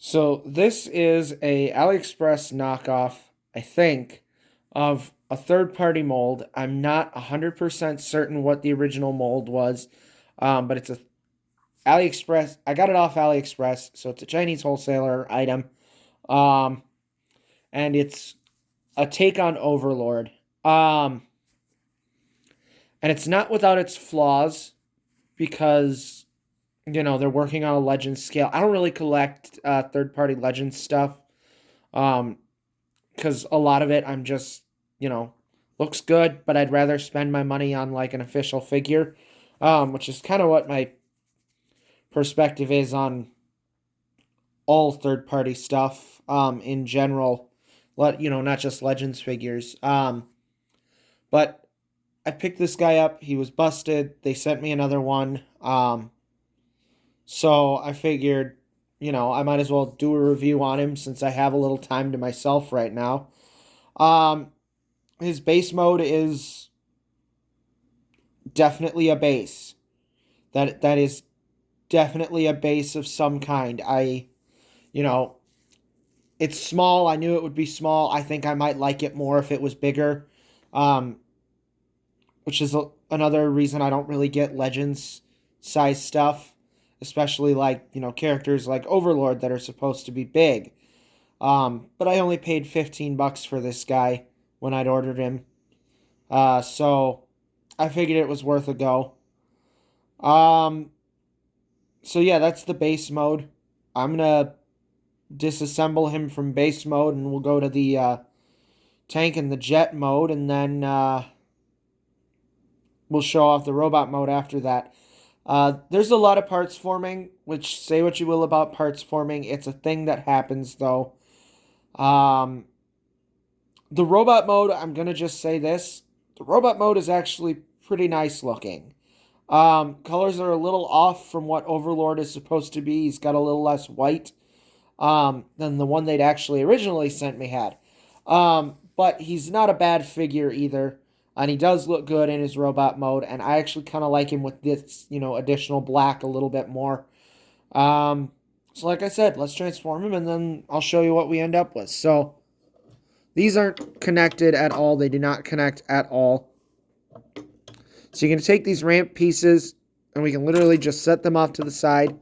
So this is a AliExpress knockoff, I think, of a third-party mold. I'm not 100% certain what the original mold was, but it's a AliExpress. I got it off AliExpress, so it's a Chinese wholesaler item, um, and it's a take on Overlord. Um, and it's not without its flaws because they're working on a legend scale. I don't really collect third-party legend stuff. Um, because a lot of it I'm just, looks good, but I'd rather spend my money on like an official figure, which is kind of what my perspective is on all third party stuff, in general. Not just Legends figures. But I picked this guy up. He was busted. They sent me another one. So I figured, I might as well do a review on him since I have a little time to myself right now. His base mode is definitely a base. That is definitely a base of some kind. You know, it's small. I knew it would be small. I think I might like it more if it was bigger. Um, which is another reason I don't really get Legends size stuff, especially like, characters like Overlord that are supposed to be big. But I only paid $15 for this guy when I'd ordered him. So I figured it was worth a go. Um, so yeah, that's the base mode. I'm gonna disassemble him from base mode and we'll go to the tank and the jet mode, and then we'll show off the robot mode after that. There's a lot of parts forming, which, say what you will about parts forming, it's a thing that happens though. The robot mode, I'm going to just say this. The robot mode is actually pretty nice looking. Colors are a little off from what Overlord is supposed to be. He's got a little less white than the one they'd actually originally sent me had. But he's not a bad figure either. And he does look good in his robot mode. And I actually kind of like him with this, additional black a little bit more. So like I said, let's transform him and then I'll show you what we end up with. So these aren't connected at all. They do not connect at all. So you're going to take these ramp pieces and we can literally just set them off to the side.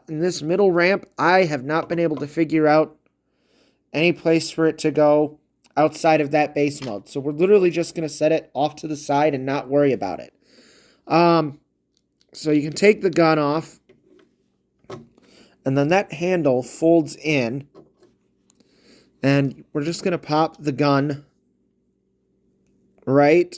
In this middle ramp, I have not been able to figure out any place for it to go outside of that base mode. So we're literally just going to set it off to the side and not worry about it. So you can take the gun off, and then that handle folds in, and we're just going to pop the gun right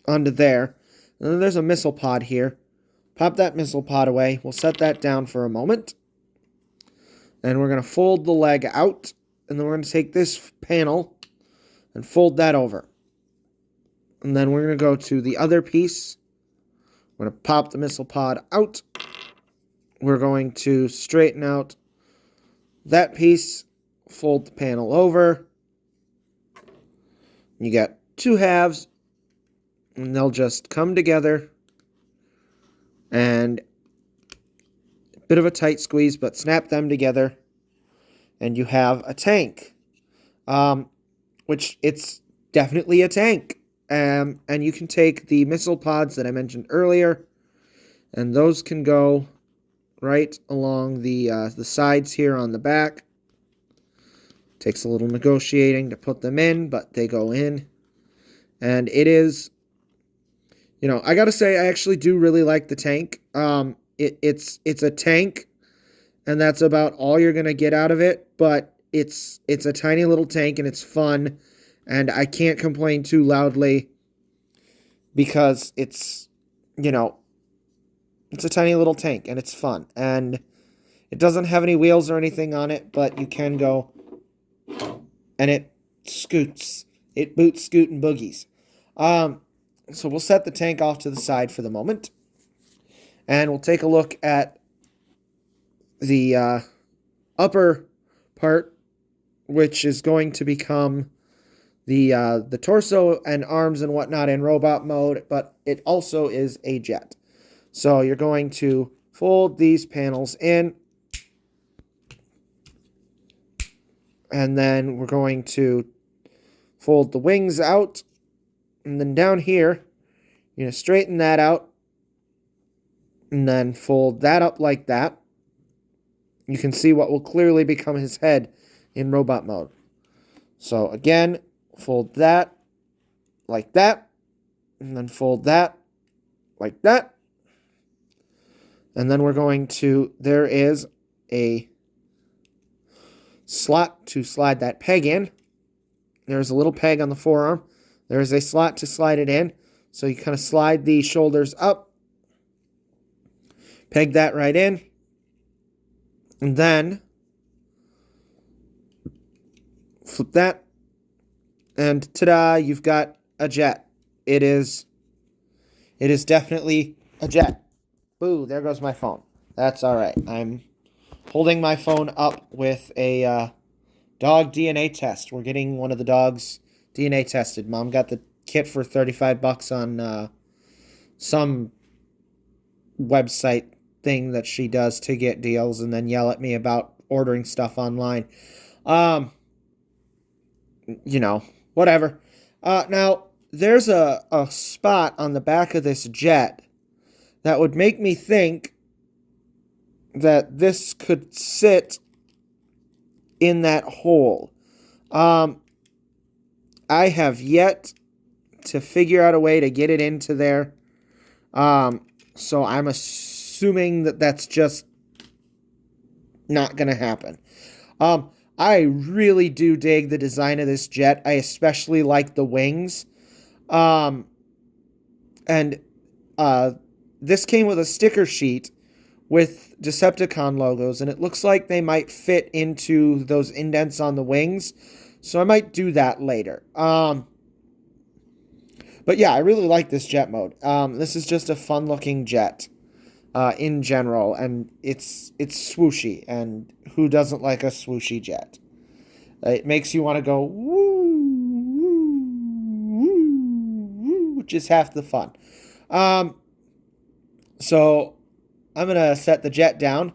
onto there. And then there's a missile pod here. Pop that missile pod away. We'll set that down for a moment. And we're going to fold the leg out. And then we're going to take this panel and fold that over. And then we're going to go to the other piece. We're going to pop the missile pod out. We're going to straighten out that piece. Fold the panel over. You got two halves. And they'll just come together. And a bit of a tight squeeze, but snap them together. And you have a tank, which it's definitely a tank. And you can take the missile pods that I mentioned earlier, and those can go right along the sides here on the back. Takes a little negotiating to put them in, but they go in. And it is, I gotta say, I actually do really like the tank. It's a tank. And that's about all you're going to get out of it, but it's a tiny little tank and it's fun, and I can't complain too loudly because it's a tiny little tank and it's fun, and it doesn't have any wheels or anything on it, but you can go and it scoots. It boots, scoot, and boogies. So we'll set the tank off to the side for the moment, and we'll take a look at the upper part, which is going to become the torso and arms and whatnot in robot mode, but it also is a jet. So you're going to fold these panels in, And then we're going to fold the wings out. And then down here, you're going to straighten that out. And then fold that up like that. You can see what will clearly become his head in robot mode. So again, fold that like that. And then fold that like that. And then we're going to, there is a slot to slide that peg in. There's a little peg on the forearm. There is a slot to slide it in. So you kind of slide the shoulders up. Peg that right in. And then flip that. And ta-da, you've got a jet. It is definitely a jet. Boo, there goes my phone. That's all right. I'm holding my phone up with a dog DNA test. We're getting one of the dogs DNA tested. Mom got the kit for $35 on some website thing that she does to get deals and then yell at me about ordering stuff online. Whatever. Now, there's a spot on the back of this jet that would make me think that this could sit in that hole. I have yet to figure out a way to get it into there. So I'm assuming that that's just not going to happen. I really do dig the design of this jet. I especially like the wings. This came with a sticker sheet with Decepticon logos, and it looks like they might fit into those indents on the wings. So I might do that later. But yeah, I really like this jet mode. This is just a fun-looking jet in general, and it's swooshy, and who doesn't like a swooshy jet? It makes you want to go woo, woo, woo, which is half the fun. So I'm gonna set the jet down,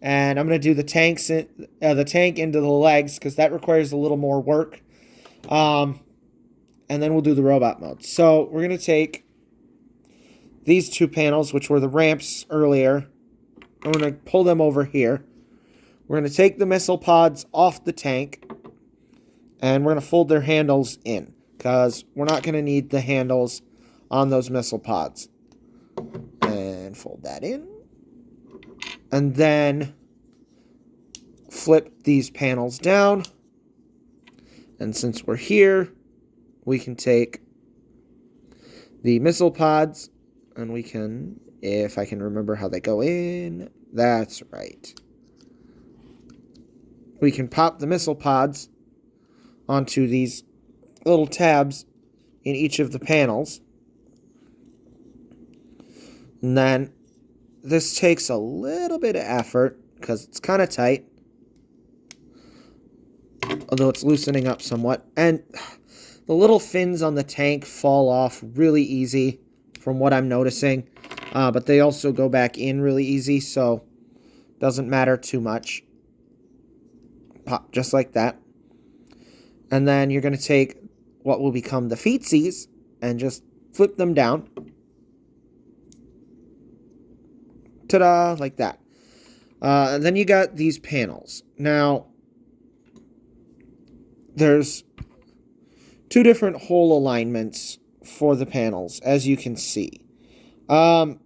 and I'm gonna do the tank into the legs because that requires a little more work. And then we'll do the robot mode. So we're gonna take these two panels, which were the ramps earlier. I'm gonna pull them over here. We're gonna take the missile pods off the tank, and we're gonna fold their handles in because we're not gonna need the handles on those missile pods. And fold that in. And then flip these panels down. And since we're here, we can take the missile pods and we can, if I can remember how they go in, that's right. We can pop the missile pods onto these little tabs in each of the panels. And then this takes a little bit of effort because it's kind of tight, although it's loosening up somewhat. And the little fins on the tank fall off really easy from what I'm noticing, but they also go back in really easy, so it doesn't matter too much. Pop just like that. And then you're going to take what will become the feetsies and just flip them down. Ta-da, like that. And then you got these panels. Now, there's two different hole alignments for the panels, as you can see. And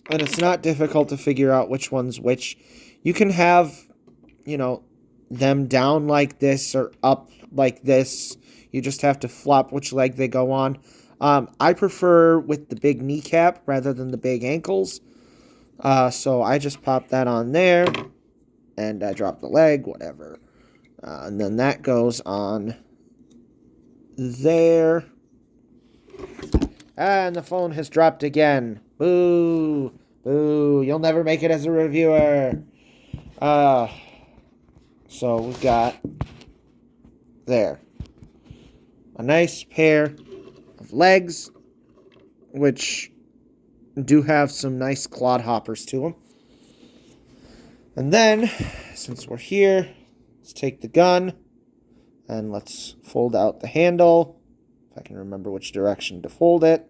it's not difficult to figure out which one's which. You can have, them down like this or up like this. You just have to flop which leg they go on. I prefer with the big kneecap rather than the big ankles. So I just pop that on there, and I drop the leg, whatever. And then that goes on there. And the phone has dropped again. Boo! Boo! You'll never make it as a reviewer. So we've got there a nice pair of legs, which do have some nice clod hoppers to them. And then, since we're here, let's take the gun, And let's fold out the handle. If I can remember which direction to fold it.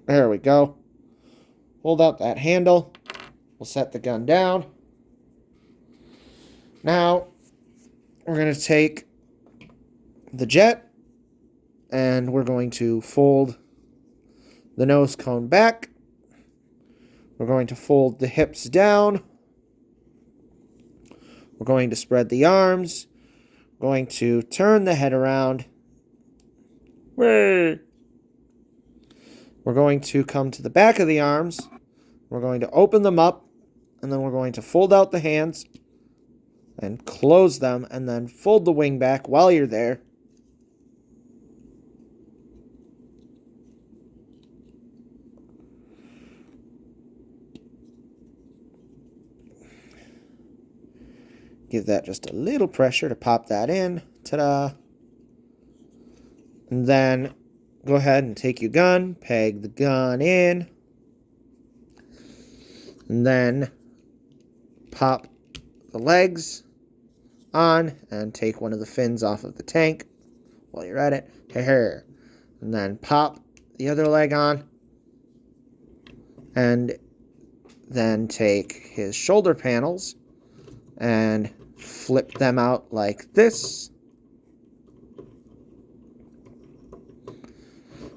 There we go. Hold out that handle. We'll set the gun down. Now, we're going to take the jet and we're going to fold the nose cone back. We're going to fold the hips down. We're going to spread the arms. We're going to turn the head around. We're going to come to the back of the arms. We're going to open them up, and then we're going to fold out the hands and close them, and then fold the wing back while you're there. Give that just a little pressure to pop that in. Ta-da! And then go ahead and take your gun, peg the gun in, and then pop the legs on and take one of the fins off of the tank while you're at it. And then pop the other leg on, and then take his shoulder panels and flip them out like this.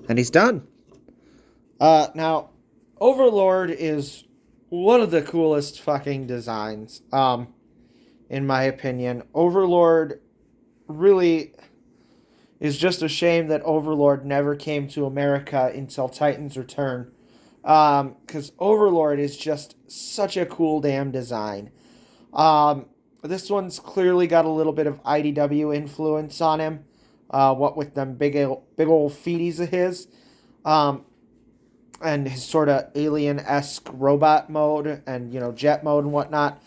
And he's done. Now, Overlord is one of the coolest fucking designs, in my opinion. Overlord really is just a shame that Overlord never came to America until Titan's Return. Because Overlord is just such a cool damn design. This one's clearly got a little bit of IDW influence on him. What with them big old feeties of his. And his sort of alien-esque robot mode and, jet mode and whatnot.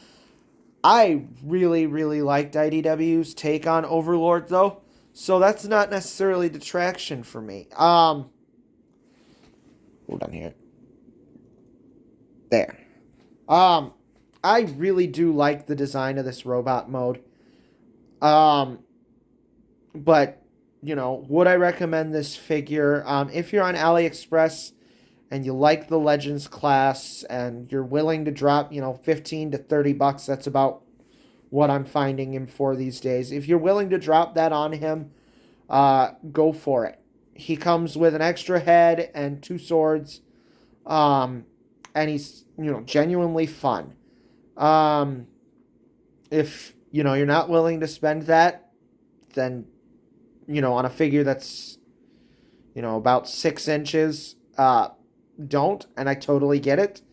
I really, really liked IDW's take on Overlord, though. So that's not necessarily detraction for me. Hold on here. There. I really do like the design of this robot mode. But, would I recommend this figure? If you're on AliExpress and you like the Legends class and you're willing to drop, 15 to 30 bucks, that's about what I'm finding him for these days. If you're willing to drop that on him, go for it. He comes with an extra head and 2 swords. And he's, genuinely fun. If, you're not willing to spend that, then, on a figure that's, about 6 inches, don't, and I totally get it.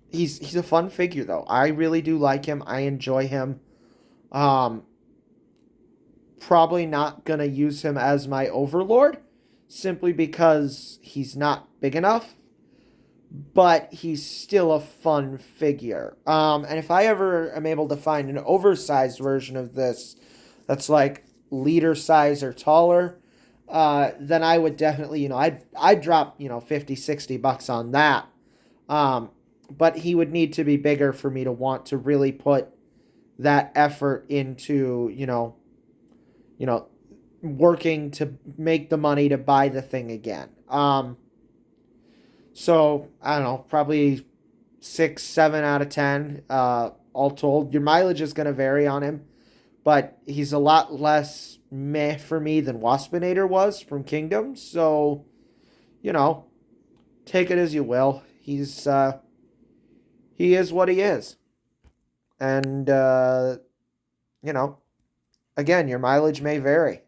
He's a fun figure, though. I really do like him. I enjoy him. Probably not gonna use him as my Overlord, simply because he's not big enough. But he's still a fun figure. And if I ever am able to find an oversized version of this that's like leader size or taller, then I would definitely, I'd drop, 50, 60 bucks on that. But he would need to be bigger for me to want to really put that effort into, working to make the money to buy the thing again. So, I don't know, probably 6, 7 out of 10, all told. Your mileage is going to vary on him, but he's a lot less meh for me than Waspinator was from Kingdom. So, take it as you will. He is what he is. And, again, your mileage may vary.